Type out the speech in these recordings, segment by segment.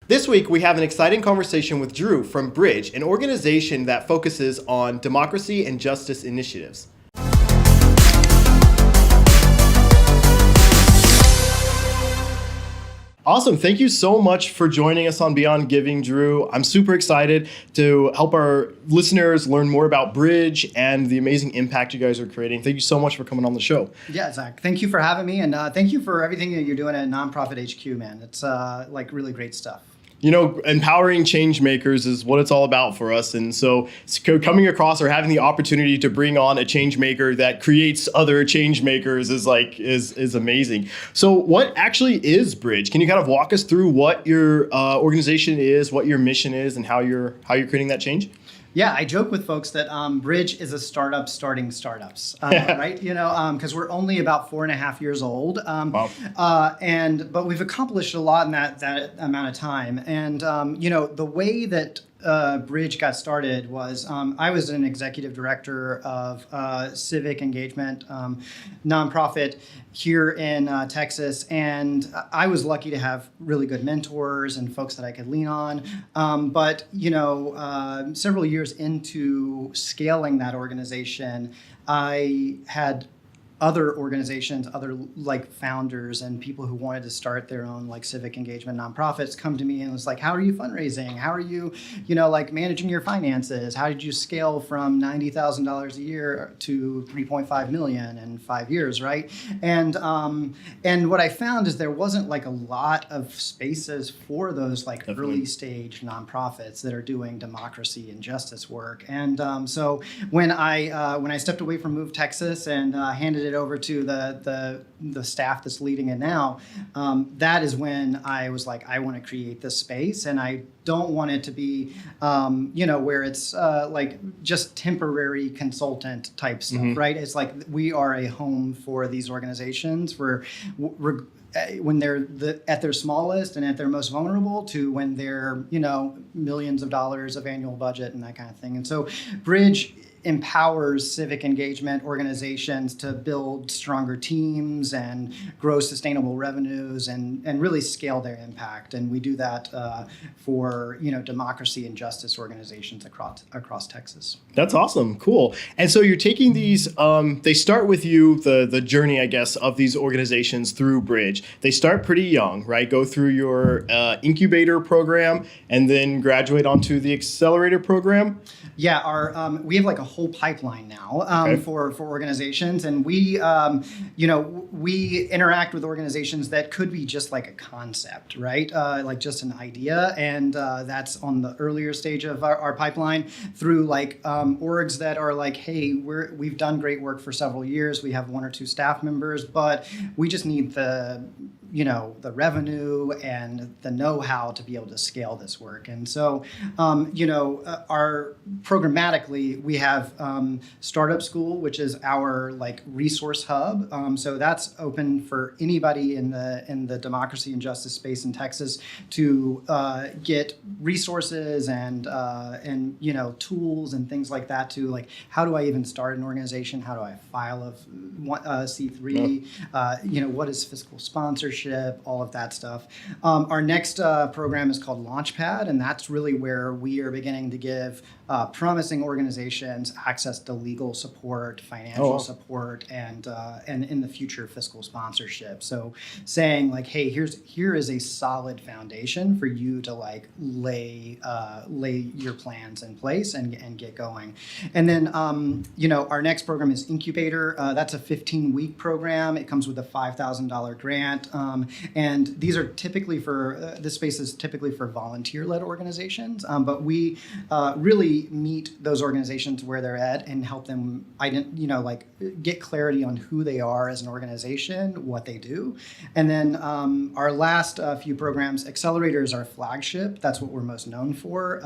This week, we have an exciting conversation with Drew from Bridge, an organization that focuses on democracy and justice initiatives. Awesome. Thank you so much for joining us on Beyond Giving, Drew. I'm super excited to help our listeners learn more about Bridge and the amazing impact you guys are creating. Thank you so much for coming on the show. Yeah, Zach. Thank you for having me. And thank you for everything that you're doing at Nonprofit HQ, man. It's really great stuff. You know, empowering change makers is what it's all about for us. And so coming across or having the opportunity to bring on a change maker that creates other change makers is amazing. So what actually is Bridge? Can you kind of walk us through what your organization is, what your mission is, and how you're creating that change? Yeah, I joke with folks that Bridge is a startup starting startups, right? You know, because we're only about 4.5 years old, Wow. but we've accomplished a lot in that amount of time. And the way that Bridge got started was I was an executive director of civic engagement nonprofit here in Texas, and I was lucky to have really good mentors and folks that I could lean on. But several years into scaling that organization, I had other organizations, other like founders and people who wanted to start their own like civic engagement nonprofits come to me and was like, how are you fundraising? How are you, managing your finances? How did you scale from $90,000 a year to 3.5 million in 5 years, right? And what I found is there wasn't like a lot of spaces for those like Definitely. early stage nonprofits that are doing democracy and justice work. And so when I stepped away from Move Texas and handed it over to the staff that's leading it now, that is when I was like, I want to create this space, and I don't want it to be, where it's like just temporary consultant type stuff, right? It's like we are a home for these organizations when they're at their smallest and at their most vulnerable to when they're, millions of dollars of annual budget and that kind of thing. And so Bridge empowers civic engagement organizations to build stronger teams and grow sustainable revenues and really scale their impact. And we do that for democracy and justice organizations across Texas. That's awesome. Cool. And so you're taking these, they start with you, the journey, I guess, of these organizations through Bridge. They start pretty young, right? Go through your Incubator program and then graduate onto the Accelerator program. Yeah, we have like a whole pipeline now for organizations, and we interact with organizations that could be just like a concept, right? Like just an idea, and that's on the earlier stage of our pipeline through like orgs that are like, hey, we've done great work for several years. We have 1 or 2 staff members, but we just need the revenue and the know-how to be able to scale this work. And so, our programmatically, we have Startup School, which is our like resource hub. So that's open for anybody in the democracy and justice space in Texas to get resources and tools and things like that to like, how do I even start an organization? How do I file a C3? What is fiscal sponsorship? All of that stuff. Our next program is called Launchpad, and that's really where we are beginning to give promising organizations access to legal support, financial support, and in the future fiscal sponsorship. So saying like, hey, here is a solid foundation for you to like lay your plans in place and get going. And then our next program is Incubator. That's a 15-week program. It comes with a $5,000 grant, and these are typically this space is typically for volunteer-led organizations, but we really meet those organizations where they're at and help them get clarity on who they are as an organization, what they do. And then our last few programs, Accelerator is our flagship. That's what we're most known for.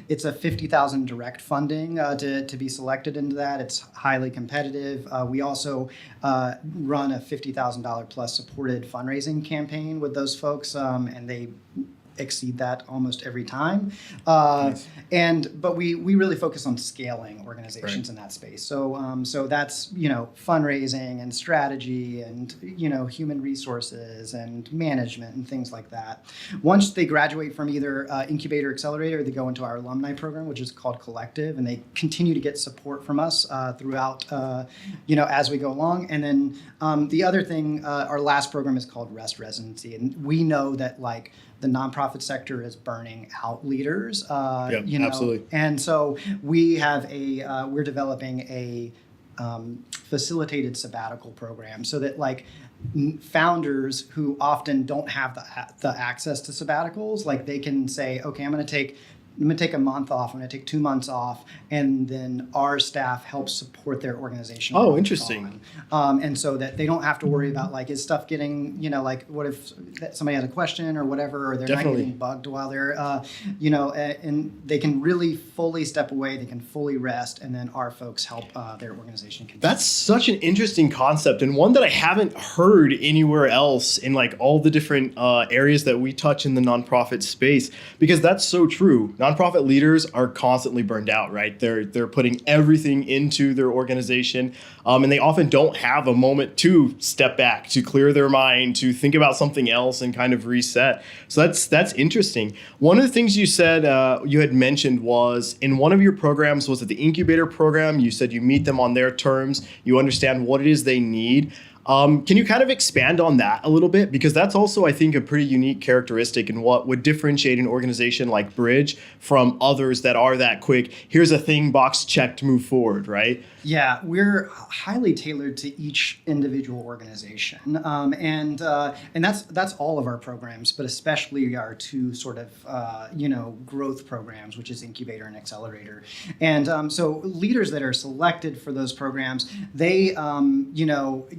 It's a $50,000 direct funding to be selected into that. It's highly competitive. We also run a $50,000 plus supported fundraising campaign with those folks, and they exceed that almost every time. Nice. But we really focus on scaling organizations in that space. So that's, fundraising and strategy and, human resources and management and things like that. Once they graduate from either Incubator, Accelerator, they go into our alumni program, which is called Collective, and they continue to get support from us throughout, as we go along. And then the other thing, our last program is called Residency, and we know that the nonprofit sector is burning out leaders. Absolutely. And so we're developing a facilitated sabbatical program so that founders who often don't have the access to sabbaticals, they can say, okay, I'm going to take a month off. I'm going to take 2 months off, and then our staff helps support their organization. Oh, interesting. And so that they don't have to worry about is stuff getting, what if somebody has a question or whatever, or they're not getting bugged while they're, and they can really fully step away. They can fully rest, and then our folks help their organization continue. That's such an interesting concept, and one that I haven't heard anywhere else in all the different areas that we touch in the nonprofit space, because that's so true. Nonprofit leaders are constantly burned out, right? They're putting everything into their organization, and they often don't have a moment to step back, to clear their mind, to think about something else and kind of reset. So that's interesting. One of the things you said you had mentioned was in one of your programs, was it the Incubator program? You said you meet them on their terms, you understand what it is they need. Can you kind of expand on that a little bit? Because that's also, I think, a pretty unique characteristic in what would differentiate an organization like Bridge from others that are that quick. Here's a thing, box checked, move forward, right? Yeah, we're highly tailored to each individual organization, and that's all of our programs, but especially our two sort of growth programs, which is Incubator and Accelerator. And so leaders that are selected for those programs, they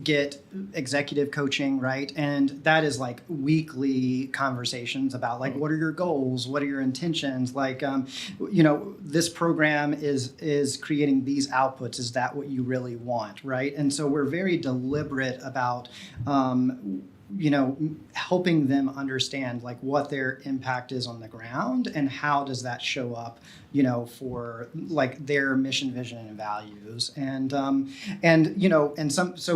get executive coaching, right? And that is weekly conversations about what are your goals, what are your intentions, this program is creating these outputs. Is that what you really want, right? And so we're very deliberate about helping them understand what their impact is on the ground and how does that show up, for their mission, vision, and values. And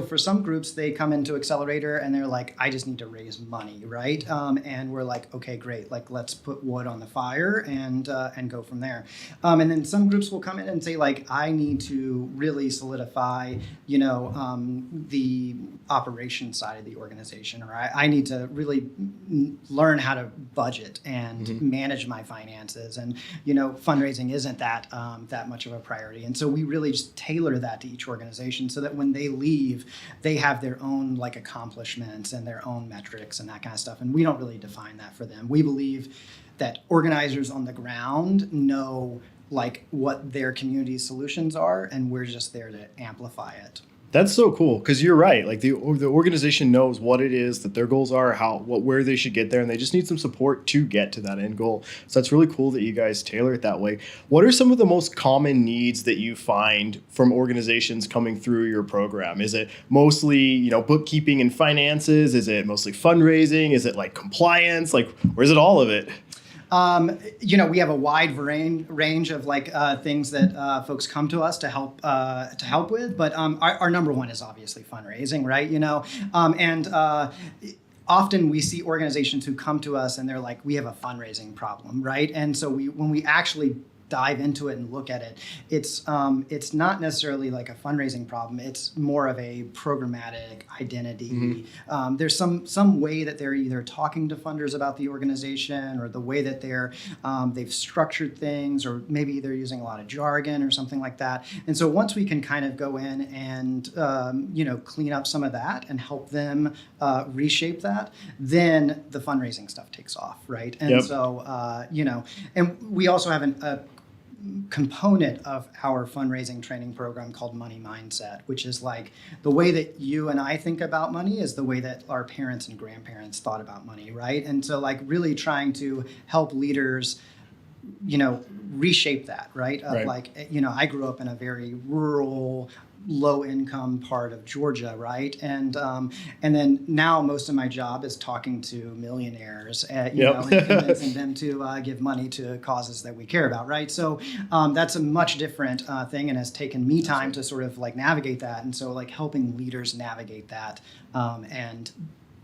for some groups, they come into Accelerator and they're I just need to raise money, right? And we're okay, great. Let's put wood on the fire and go from there. And then some groups will come in and say I need to really solidify, the operation side of the organization, or I need to really learn how to budget and manage my finances, and fundraising isn't that much of a priority. And so we really just tailor that to each organization so that when they leave, they have their own accomplishments and their own metrics and that kind of stuff. And we don't really define that for them. We believe that organizers on the ground know what their community solutions are, and we're just there to amplify it. That's so cool, because you're right. The organization knows what it is that their goals are, where they should get there, and they just need some support to get to that end goal. So that's really cool that you guys tailor it that way. What are some of the most common needs that you find from organizations coming through your program? Is it mostly, bookkeeping and finances? Is it mostly fundraising? Is it compliance? Or is it all of it? We have a wide range of things that folks come to us to help with, but our number one is obviously fundraising, right? Often we see organizations who come to us and they're we have a fundraising problem, right? And so when we actually dive into it and look at it, it's not necessarily a fundraising problem. It's more of a programmatic identity. Mm-hmm. There's some way that they're either talking to funders about the organization, or the way that they've structured things, or maybe they're using a lot of jargon or something like that. And so once we can kind of go in and clean up some of that and help them reshape that, then the fundraising stuff takes off, right? And yep. So and we also have a component of our fundraising training program called Money Mindset, which is the way that you and I think about money is the way that our parents and grandparents thought about money, right? And so really trying to help leaders reshape that, right? Right. I grew up in a very rural, low income part of Georgia, right? And then now most of my job is talking to millionaires, and convincing them to give money to causes that we care about, right? So that's a much different thing, and has taken me time to sort of like navigate that. And so like helping leaders navigate that and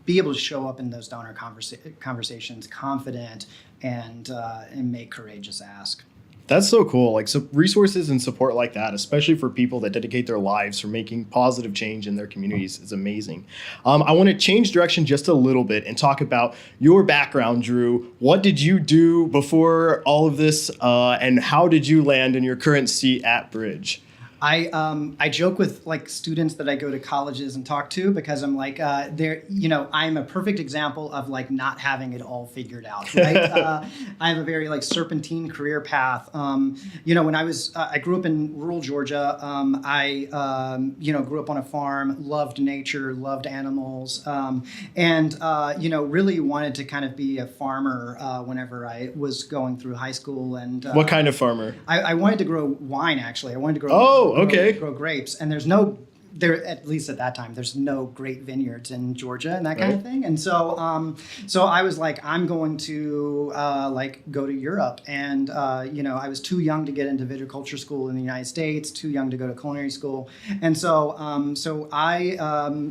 be able to show up in those donor conversations confident and make courageous ask. That's so cool. Like, so resources and support like that, especially for people that dedicate their lives for making positive change in their communities, is amazing. I want to change direction just a little bit and talk about your background, Drew. What did you do before all of this, and how did you land in your current seat at Bridge? I joke with like students that I go to colleges and talk to, because I'm like, I'm a perfect example of like not having it all figured out, right? I have a very like serpentine career path. When I grew up in rural Georgia. I grew up on a farm, loved nature, loved animals, and really wanted to kind of be a farmer whenever I was going through high school. And what kind of farmer? I wanted to grow wine, actually. I wanted to grow grow grapes, and at least at that time, there's no great vineyards in Georgia and that kind of thing. And so I was like, I'm going to go to Europe. And, I was too young to get into viticulture school in the United States, too young to go to culinary school. And so I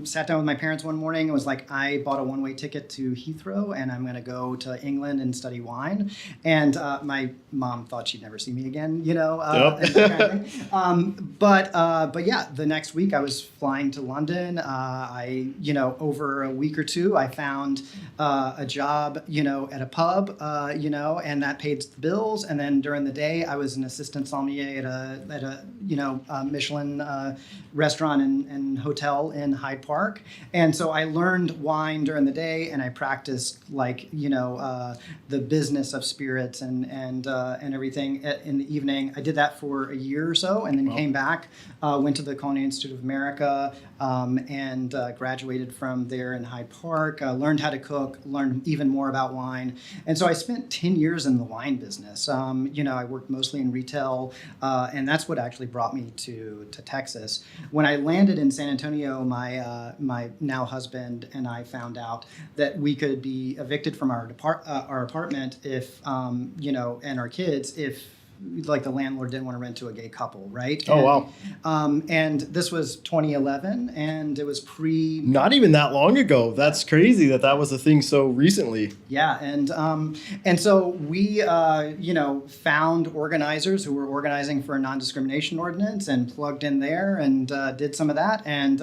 sat down with my parents one morning and was like, I bought a one-way ticket to Heathrow, and I'm going to go to England and study wine. And my mom thought she'd never see me again, and that kind of thing. But yeah, the next week I was flying to London. Over a week or two, I found a job, at a pub, and that paid the bills. And then during the day, I was an assistant sommelier at a Michelin restaurant and hotel in Hyde Park. And so I learned wine during the day, and I practiced the business of spirits and everything in the evening. I did that for a year or so, and then came back, went to the Culinary Institute of America, and graduated from there in Hyde Park, learned how to cook, learned even more about wine. And so I spent 10 years in the wine business. I worked mostly in retail, and that's what actually brought me to Texas. When I landed in San Antonio, my now husband and I found out that we could be evicted from our apartment if, and our kids if like the landlord didn't want to rent to a gay couple, right? Wow. And this was 2011, and it was not even that long ago. That's crazy that was a thing so recently. Yeah, and so we found organizers who were organizing for a non-discrimination ordinance and plugged in there and did some of that. And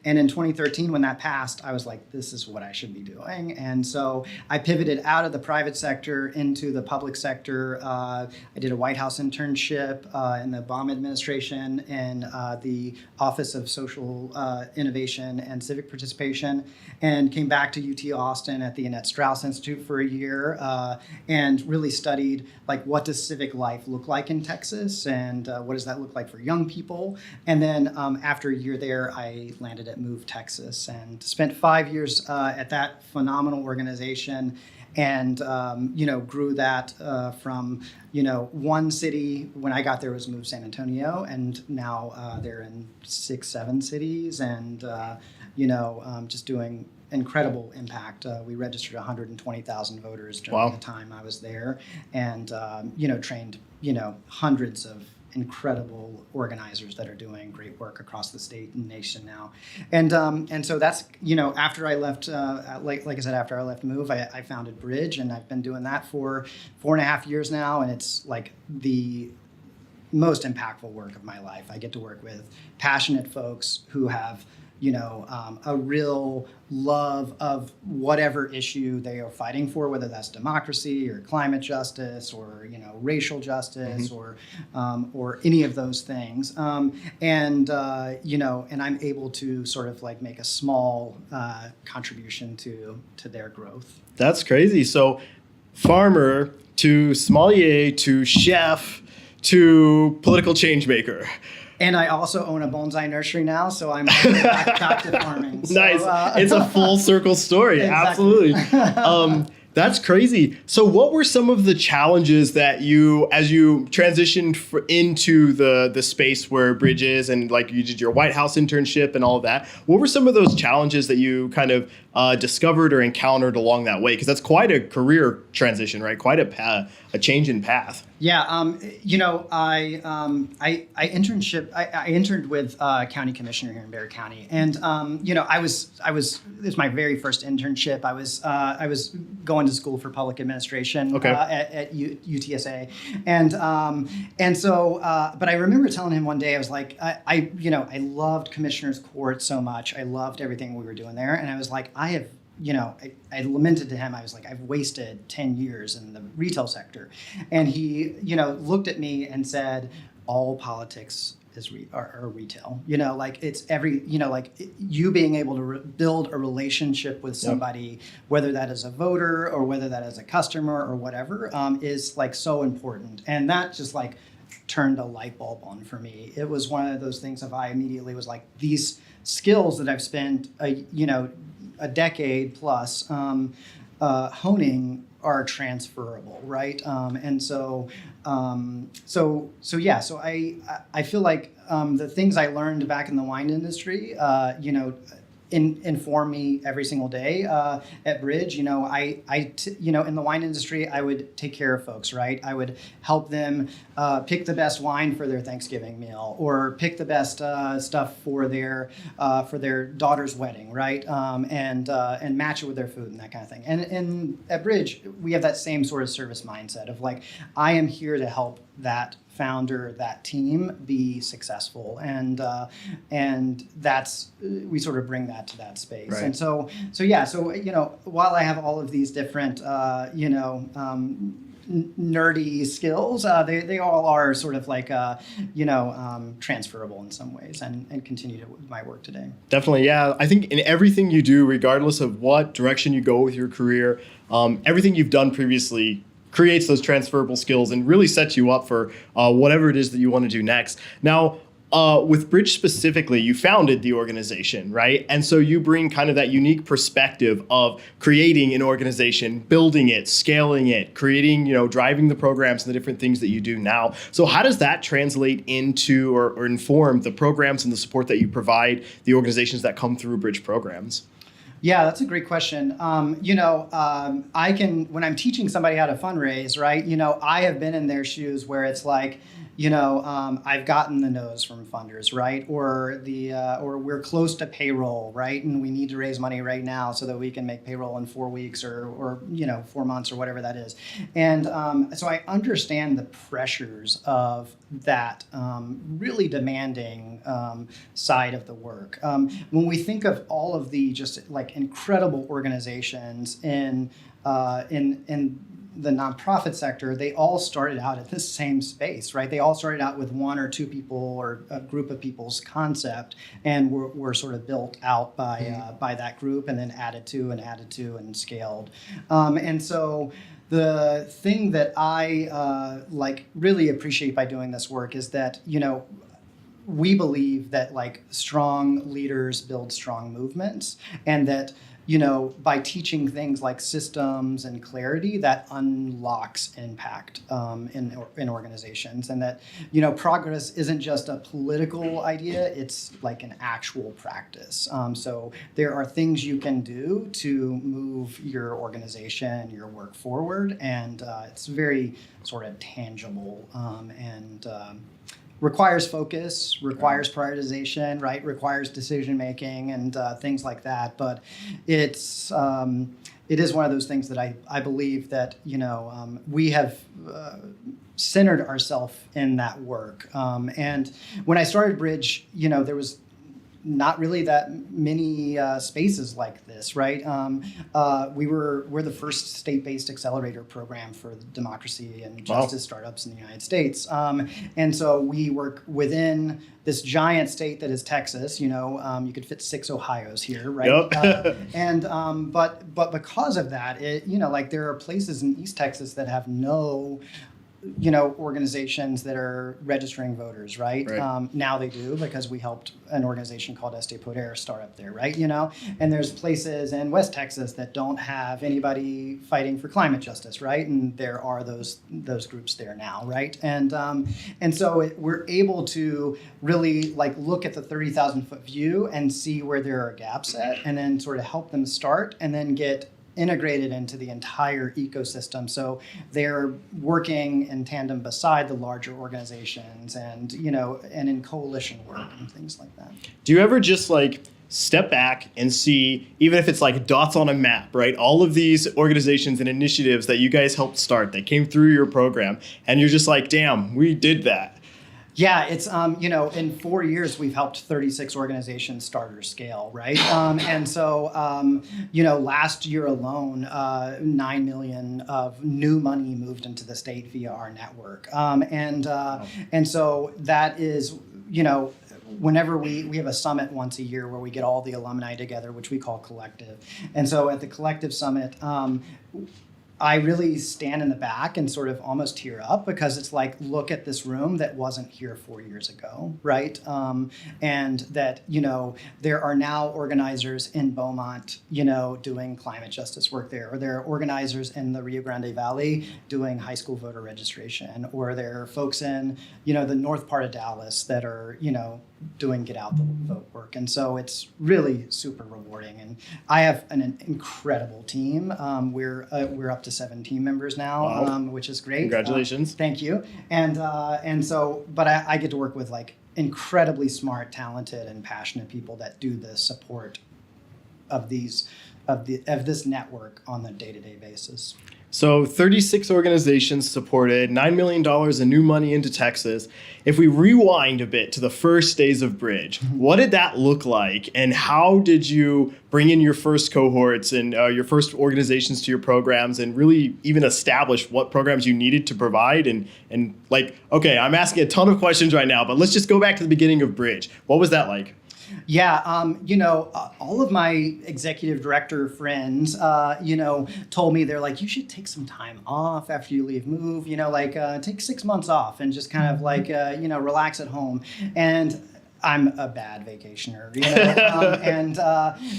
in 2013, when that passed, I was like, this is what I should be doing. And so I pivoted out of the private sector into the public sector. I did a White House internship in the Obama administration in the Office of Social Innovation and Civic Participation, and came back to UT Austin at the Annette Strauss Institute for a year, and really studied like what does civic life look like in Texas, and what does that look like for young people. And then after a year there, I landed at Move Texas and spent 5 years at that phenomenal organization. And grew that from one city. When I got there, was Move San Antonio, and now they're in 6-7 cities, and just doing incredible impact. We registered 120,000 voters during the time I was there, and trained hundreds of incredible organizers that are doing great work across the state and nation now. And so that's, after I left, like I said, after I left Move, I founded Bridge, and I've been doing that for 4.5 years now. And it's like the most impactful work of my life. I get to work with passionate folks who have a real love of whatever issue they are fighting for, whether that's democracy or climate justice or racial justice or any of those things. And I'm able to sort of like make a small contribution to their growth. That's crazy. So, farmer to sommelier to chef to political change maker. And I also own a bonsai nursery now, so I'm back to farming. So, nice. It's a full circle story. Exactly. Absolutely. That's crazy. So what were some of the challenges that as you transitioned into the space where Bridge is, and like you did your White House internship and all of that, what were some of those challenges that you kind of discovered or encountered along that way? Because that's quite a career transition, right? Quite a change in path. Yeah, I interned with county commissioner here in Bexar County, and it was my very first internship. I was going to school for public administration at UTSA, but I remember telling him one day, I was like, I loved Commissioner's Court so much. I loved everything we were doing there, and I was like, I lamented to him. I was like, I've wasted 10 years in the retail sector. And he, looked at me and said, all politics is are retail. It's you being able to build a relationship with somebody, whether that is a voter or whether that is a customer or whatever, is like so important. And that just like turned a light bulb on for me. It was one of those things of I immediately was like, these skills that I've spent, a decade plus honing are transferable, right? So I feel like the things I learned back in the wine industry, inform me every single day at Bridge. In the wine industry, I would take care of folks, right? I would help them pick the best wine for their Thanksgiving meal, or pick the best stuff for their daughter's wedding, right? And match it with their food and that kind of thing. And at Bridge, we have that same sort of service mindset of like, I am here to help that founder, that team be successful, and that's we sort of bring that to that space. Right. And so while I have all of these different nerdy skills, they all are sort of like transferable in some ways, and continue to my work today. Definitely, yeah. I think in everything you do, regardless of what direction you go with your career, everything you've done previously creates those transferable skills and really sets you up for whatever it is that you want to do next. Now, with Bridge specifically, you founded the organization, right? And so you bring kind of that unique perspective of creating an organization, building it, scaling it, creating, driving the programs and the different things that you do now. So how does that translate into or inform the programs and the support that you provide the organizations that come through Bridge programs? Yeah, that's a great question. I can, when I'm teaching somebody how to fundraise, right? I have been in their shoes where it's like, I've gotten the no's from funders, right? Or or we're close to payroll, right? And we need to raise money right now so that we can make payroll in 4 weeks or 4 months or whatever that is. And so I understand the pressures of that really demanding side of the work. When we think of all of the just like incredible organizations in the nonprofit sector, they all started out at the same space, right? They all started out with 1 or 2 people or a group of people's concept, and were sort of built out by that group, and then added to and scaled. And so the thing that I really appreciate by doing this work is that we believe that like strong leaders build strong movements, and that by teaching things like systems and clarity, that unlocks impact in organizations, and that progress isn't just a political idea; it's like an actual practice. So there are things you can do to move your organization, your work forward, and it's very sort of tangible and requires focus, requires prioritization, right? Requires decision making and things like that. But it is one of those things that I believe that we have centered ourselves in that work. And when I started Bridge, there was not really that many spaces like this, right? We're the first state-based accelerator program for democracy and justice startups in the United States, and so we work within this giant state that is Texas. You could fit 6 Ohios here, right? Yep. But because of that, there are places in East Texas that have no organizations that are registering voters, right? Right. Now they do, because we helped an organization called Este Poder start up there, right? And there's places in West Texas that don't have anybody fighting for climate justice, right? And there are those groups there now, right? And so we're able to really like look at the 30,000 foot view and see where there are gaps at, and then sort of help them start, and then get integrated into the entire ecosystem. So they're working in tandem beside the larger organizations, and and in coalition work and things like that. Do you ever just like step back and see, even if it's like dots on a map, right? All of these organizations and initiatives that you guys helped start that came through your program, and you're just like, damn, we did that. Yeah, it's, in 4 years, we've helped 36 organizations start or scale, right? And so, last year alone, 9 million of new money moved into the state via our network. And so that is, whenever we have a summit once a year where we get all the alumni together, which we call Collective. And so at the Collective Summit, I really stand in the back and sort of almost tear up, because it's like, look at this room that wasn't here 4 years ago, right? And that, there are now organizers in Beaumont, doing climate justice work there, or there are organizers in the Rio Grande Valley doing high school voter registration, or there are folks in, the north part of Dallas that are, doing get out the vote work. And so it's really super rewarding. And I have an incredible team. We're up to 7 team members now, wow. Which is great. Congratulations. Thank you. And so, but I get to work with like incredibly smart, talented, and passionate people that do the support of this network on the day-to-day basis. So 36 organizations supported, $9 million in new money into Texas. If we rewind a bit to the first days of Bridge, what did that look like? And how did you bring in your first cohorts and your first organizations to your programs, and really even establish what programs you needed to provide? And like, okay, I'm asking a ton of questions right now, but let's just go back to the beginning of Bridge. What was that like? Yeah, all of my executive director friends, told me, they're like, you should take some time off after you leave Move, take 6 months off and just kind of like, relax at home. And I'm a bad vacationer,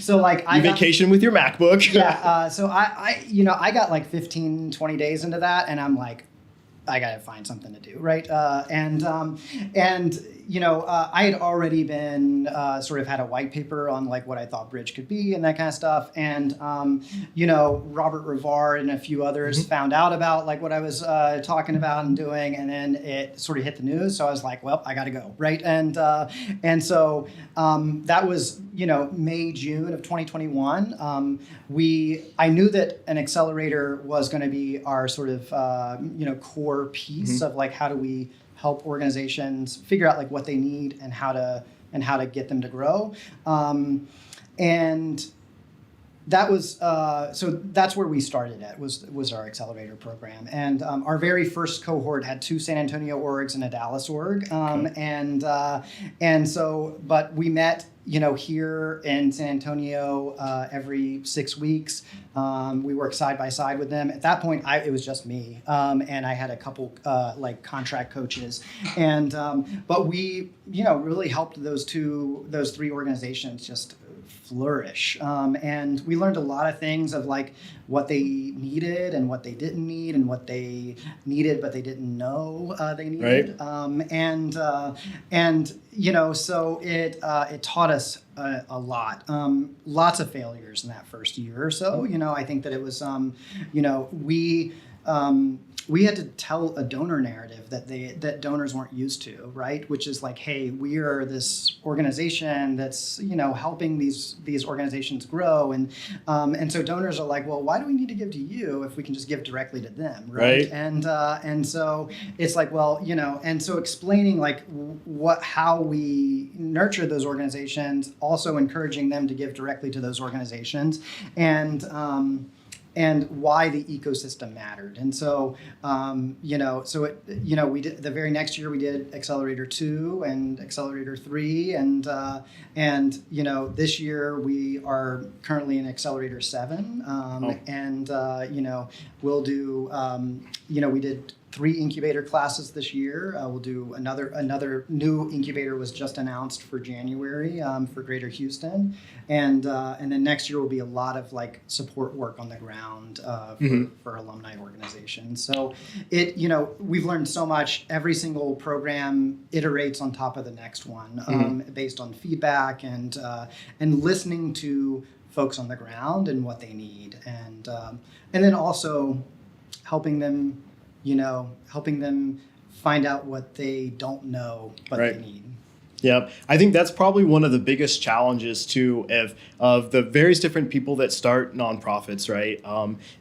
so like I vacation with your MacBook. Yeah, so I got like 15, 20 days into that, and I'm like, I got to find something to do, right? I had already been sort of had a white paper on like what I thought Bridge could be and that kind of stuff. And, Robert Rivard and a few others found out about like what I was talking about and doing. And then it sort of hit the news. So I was like, well, I got to go, right? And so that was, May, June of 2021. I knew that an accelerator was going to be our sort of, core piece of like, how do we help organizations figure out like what they need and how to get them to grow. And that was so that's where we started at was our accelerator program. And our very first cohort had 2 San Antonio orgs and a Dallas org. But we met here in San Antonio every 6 weeks. We worked side by side with them. At that point, it was just me, and I had a couple like contract coaches, and but we really helped those 3 organizations just flourish, and we learned a lot of things of like what they needed and what they didn't need, and what they needed but they didn't know they needed, right. So it taught us a lot. Lots of failures in that first year or so. I think that it was we had to tell a donor narrative that donors weren't used to, right? Which is like, hey, we are this organization that's helping these organizations grow, and so donors are like, well, why do we need to give to you if we can just give directly to them, right? And so it's like, well, and so explaining like how we nurture those organizations, also encouraging them to give directly to those organizations, and why the ecosystem mattered. And so, we did the very next year we did Accelerator 2 and Accelerator 3, and this year we are currently in Accelerator 7, and we'll do, we did 3 incubator classes this year. We'll do another new incubator was just announced for January for Greater Houston, and then next year will be a lot of like support work on the ground for alumni organizations. So we've learned so much. Every single program iterates on top of the next one based on feedback and listening to folks on the ground and what they need, and then also helping them find out what they don't know but they need. Yeah, I think that's probably one of the biggest challenges too of the various different people that start nonprofits, right?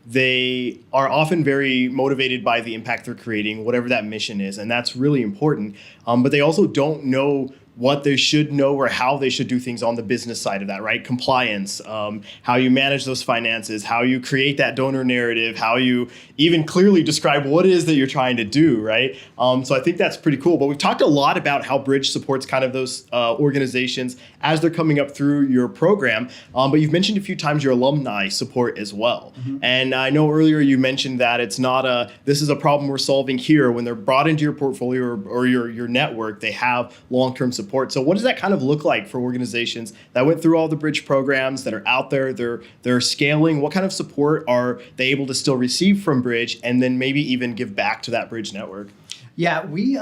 They are often very motivated by the impact they're creating, whatever that mission is, and that's really important. But they also don't know what they should know or how they should do things on the business side of that, right? Compliance, how you manage those finances, how you create that donor narrative, how you even clearly describe what it is that you're trying to do, right? So I think that's pretty cool. But we've talked a lot about how Bridge supports kind of those organizations as they're coming up through your program. But you've mentioned a few times your alumni support as well. And I know earlier you mentioned that it's not this is a problem we're solving here. When they're brought into your portfolio or your network, they have long-term support. So what does that kind of look like for organizations that went through all the Bridge programs that are out there, they're scaling? What kind of support are they able to still receive from Bridge and then maybe even give back to that Bridge network? Yeah, we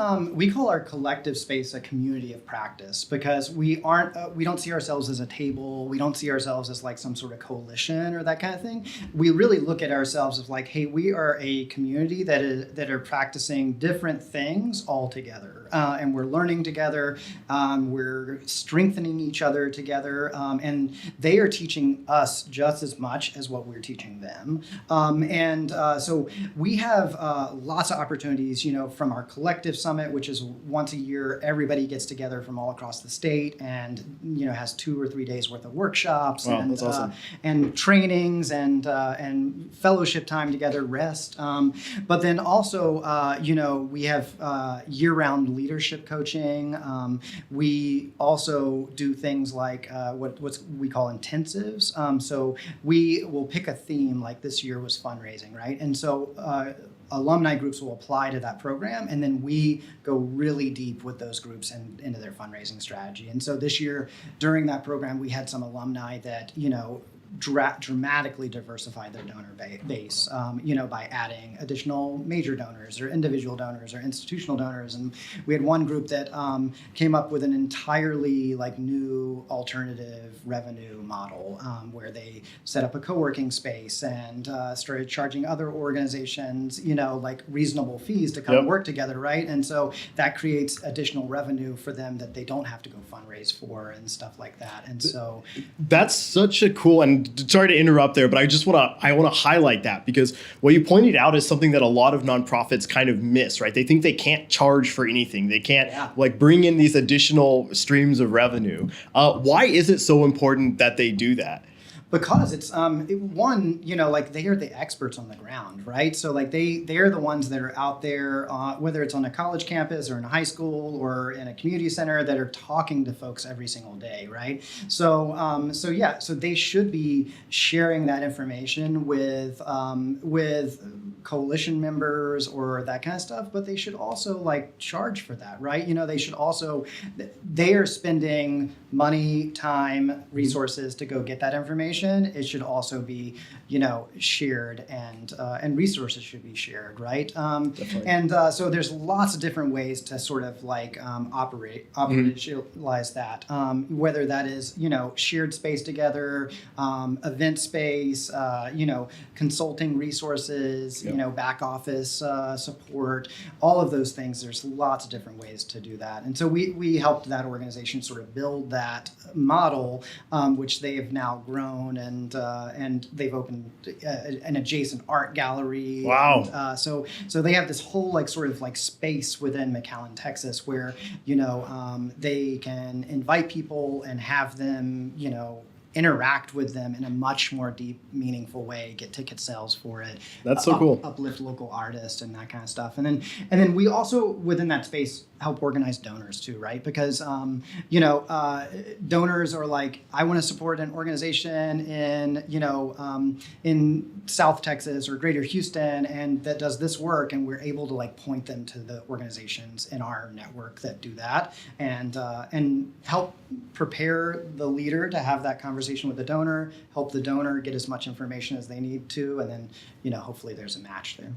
call our collective space a community of practice because we don't see ourselves as a table. We don't see ourselves as like some sort of coalition or that kind of thing. We really look at ourselves as like, hey, we are a community that are practicing different things all together, and we're learning together. We're strengthening each other together, and they are teaching us just as much as what we're teaching them. So we have lots of opportunities, from our collective summit, which is once a year. Everybody gets together from all across the state and has 2 or 3 days worth of workshops. Wow, that's awesome. And trainings and fellowship time together, rest. But then also we have year-round leadership coaching. We also do things like what we call intensives. So we will pick a theme, like this year was fundraising, right? And so alumni groups will apply to that program, and then we go really deep with those groups and into their fundraising strategy. And so this year, during that program, we had some alumni that dramatically diversify their donor base, by adding additional major donors or individual donors or institutional donors. And we had one group that came up with an entirely new alternative revenue model where they set up a co-working space and started charging other organizations, reasonable fees to come work together, right? And so that creates additional revenue for them that they don't have to go fundraise for and stuff like that. And so that's such a cool, and sorry to interrupt there, but I want to highlight that because what you pointed out is something that a lot of nonprofits kind of miss, right? They think they can't charge for anything. They can't bring in these additional streams of revenue. Why is it so important that they do that? Because it's they are the experts on the ground, right? So they are the ones that are out there, whether it's on a college campus or in a high school or in a community center, that are talking to folks every single day, right? So they should be sharing that information with coalition members or that kind of stuff, but they should also charge for that, right? They are spending money, time, resources to go get that information. It should also be, shared, and resources should be shared, right? So there's lots of different ways to sort of operationalize that, whether that is, shared space together, event space, consulting resources, back office support, all of those things. There's lots of different ways to do that. And so we helped that organization sort of build that model, which they have now grown, and they've opened an adjacent art gallery. Wow. And, so they have this whole space within McAllen, Texas, where they can invite people and have them interact with them in a much more deep, meaningful way, get ticket sales for it. That's so cool. Uplift local artists and that kind of stuff. And then we also, within that space, help organize donors too, right? Because, donors are like, I want to support an organization in South Texas or Greater Houston, and that does this work, and we're able to like point them to the organizations in our network that do that, and help prepare the leader to have that conversation with the donor, help the donor get as much information as they need to, and then, hopefully there's a match there.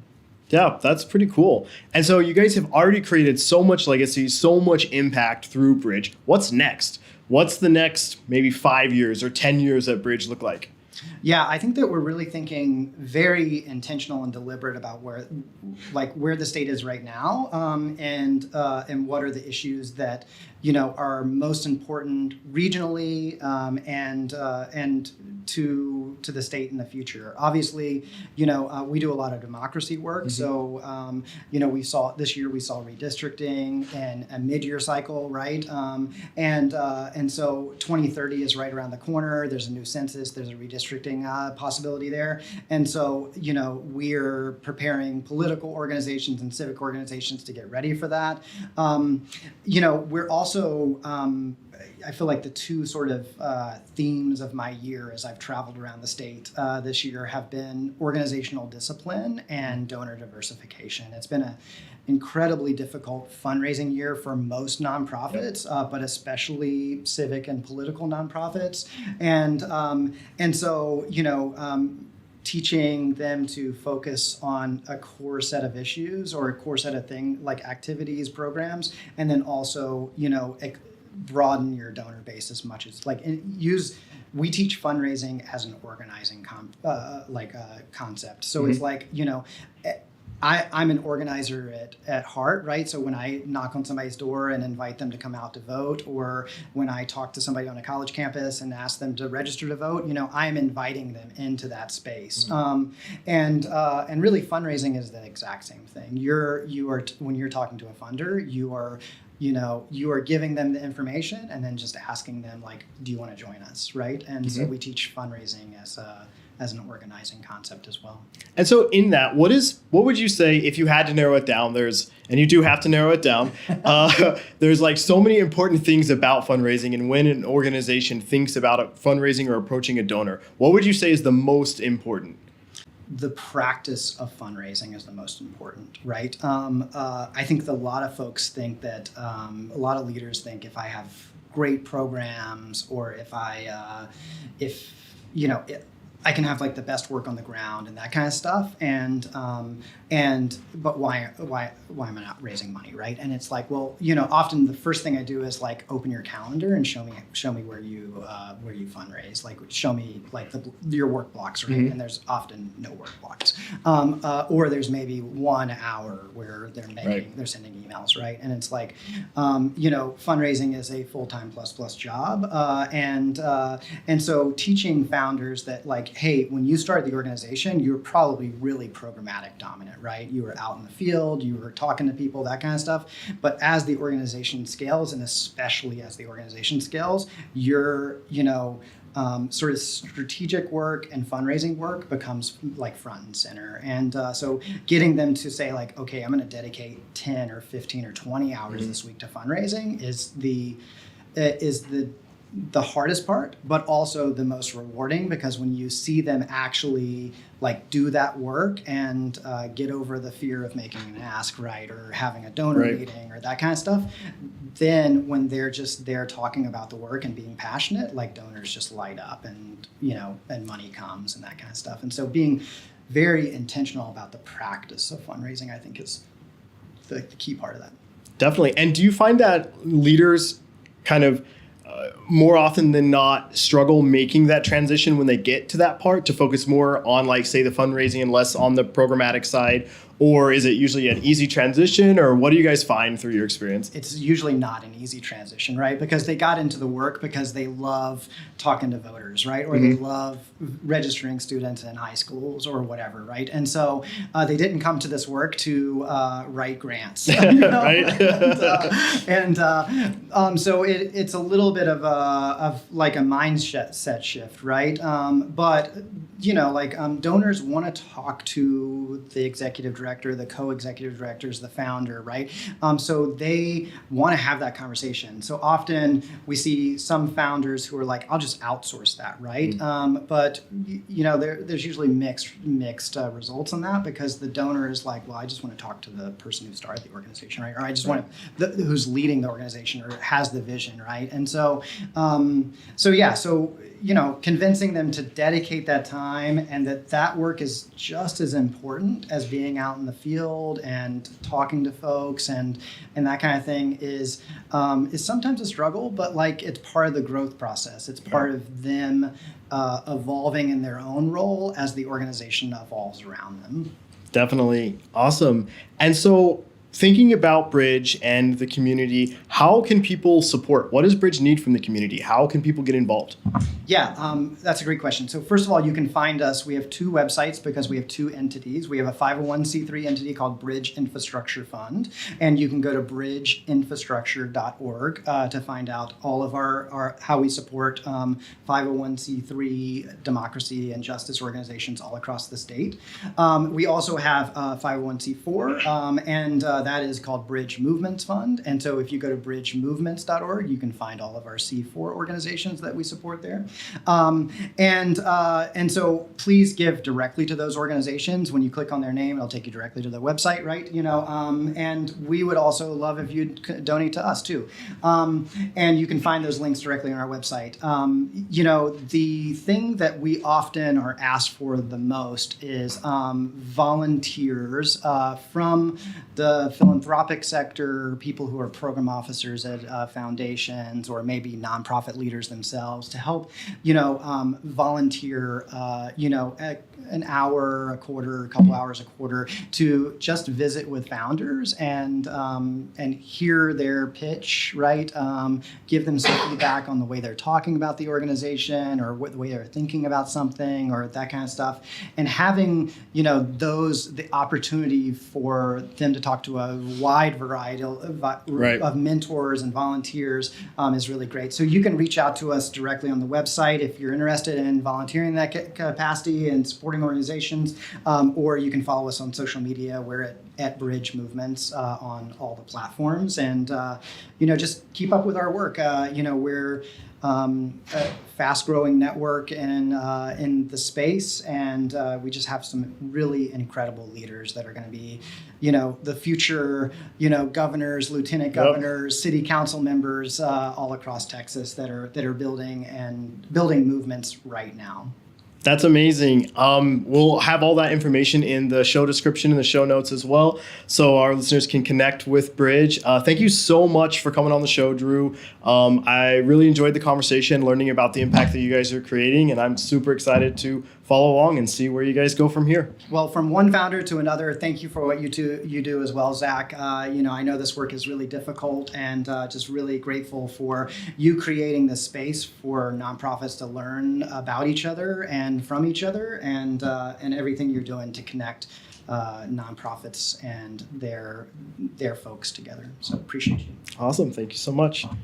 Yeah, that's pretty cool. And so you guys have already created so much legacy, so much impact through Bridge. What's next? What's the next maybe 5 years or 10 years at Bridge look like? Yeah, I think that we're really thinking very intentional and deliberate about where the state is right now, and what are the issues that are most important regionally, and to the state in the future. Obviously, we do a lot of democracy work. So, we saw redistricting and a mid-year cycle, right? And so 2030 is right around the corner. There's a new census. There's a redistricting possibility there. And so, we're preparing political organizations and civic organizations to get ready for that. We're also, I feel like the two sort of themes of my year as I've traveled around the state this year have been organizational discipline and donor diversification. It's been an incredibly difficult fundraising year for most nonprofits, but especially civic and political nonprofits. And so, teaching them to focus on a core set of issues or a core set of like activities, programs, and then also, broaden your donor base as much as we teach fundraising as an organizing concept. So it's like, I'm an organizer at heart, right? So when I knock on somebody's door and invite them to come out to vote, or when I talk to somebody on a college campus and ask them to register to vote, I'm inviting them into that space. And really fundraising is the exact same thing. When you're talking to a funder, you are giving them the information and then just asking them, like, do you want to join us, right? And so we teach fundraising as an organizing concept as well. And so in that, what would you say if you had to narrow it down? And you do have to narrow it down. There's like so many important things about fundraising, and when an organization thinks about fundraising or approaching a donor, what would you say is the most important? The practice of fundraising is the most important, right? I think a lot of folks think that, a lot of leaders think if I have great programs, or if I can have like the best work on the ground and that kind of stuff, but why am I not raising money, right? And it's like, well, often the first thing I do is like open your calendar and show me where you fundraise, like show me like your work blocks, right? And there's often no work blocks, or there's maybe 1 hour where they're sending emails, right? And it's like, fundraising is a full-time plus job, and so teaching founders that like, hey, when you started the organization, you were probably really programmatic dominant, right? You were out in the field, you were talking to people, that kind of stuff. But as the organization scales, and especially as the organization scales, your, sort of strategic work and fundraising work becomes like front and center. And so getting them to say like, okay, I'm going to dedicate 10 or 15 or 20 hours this week to fundraising is the hardest part, but also the most rewarding, because when you see them actually like do that work and get over the fear of making an ask, right, or having a donor meeting or that kind of stuff, then when they're just there talking about the work and being passionate, like donors just light up, and and money comes and that kind of stuff. And so being very intentional about the practice of fundraising, I think, is the key part of that. Definitely. And do you find that leaders kind of more often than not struggle making that transition when they get to that part, to focus more on, like, say, the fundraising and less on the programmatic side? or is it usually an easy transition, or what do you guys find through your experience? It's usually not an easy transition, right? Because they got into the work because they love talking to voters, right? Or they love registering students in high schools or whatever, right? And so they didn't come to this work to write grants, Right? So it's a little bit of like a mindset shift, right? But donors want to talk to the executive director, the co-executive directors, the founder, right? So they want to have that conversation. So often we see some founders who are like, I'll just outsource that, right? But there's usually mixed results on that, because the donor is like, well, I just want to talk to the person who started the organization, right? Or I just want to, who's leading the organization or has the vision, right? And so, convincing them to dedicate that time, and that work is just as important as being out in the field and talking to folks and that kind of thing is sometimes a struggle, but like it's part of the growth process. It's part of them evolving in their own role as the organization evolves around them. Definitely. Awesome. And so, thinking about Bridge and the community, how can people support? What does Bridge need from the community? How can people get involved? Yeah, that's a great question. So first of all, you can find us. We have two websites because we have two entities. We have a 501c3 entity called Bridge Infrastructure Fund, and you can go to bridgeinfrastructure.org to find out all of our how we support 501c3 democracy and justice organizations all across the state. We also have 501c4, and that is called Bridge Movements Fund. And so if you go to bridgemovements.org, you can find all of our C4 organizations that we support there. And so please give directly to those organizations. When you click on their name, it'll take you directly to their website, right? And we would also love if you'd donate to us too. And you can find those links directly on our website. The thing that we often are asked for the most is volunteers from the philanthropic sector, people who are program officers at foundations, or maybe nonprofit leaders themselves, to help, volunteer, an hour a quarter, a couple hours a quarter, to just visit with founders and hear their pitch, right? Give them some feedback on the way they're talking about the organization, or the way they're thinking about something, or that kind of stuff. And having, the opportunity for them to talk to a wide variety of mentors and volunteers is really great. So you can reach out to us directly on the website if you're interested in volunteering in that capacity and supporting organizations, or you can follow us on social media. We're at Bridge Movements on all the platforms, and just keep up with our work. We're a fast-growing network in the space, and we just have some really incredible leaders that are going to be, the future, governors, lieutenant governors, city council members all across Texas that are building movements right now. That's amazing. We'll have all that information in the show description and the show notes as well, so our listeners can connect with Bridge. Thank you so much for coming on the show, Drew. I really enjoyed the conversation, learning about the impact that you guys are creating, and I'm super excited to follow along and see where you guys go from here. Well, from one founder to another, thank you for what you do as well, Zach. I know this work is really difficult, and just really grateful for you creating the space for nonprofits to learn about each other and from each other, and everything you're doing to connect nonprofits and their folks together. So appreciate you. Awesome. Thank you so much.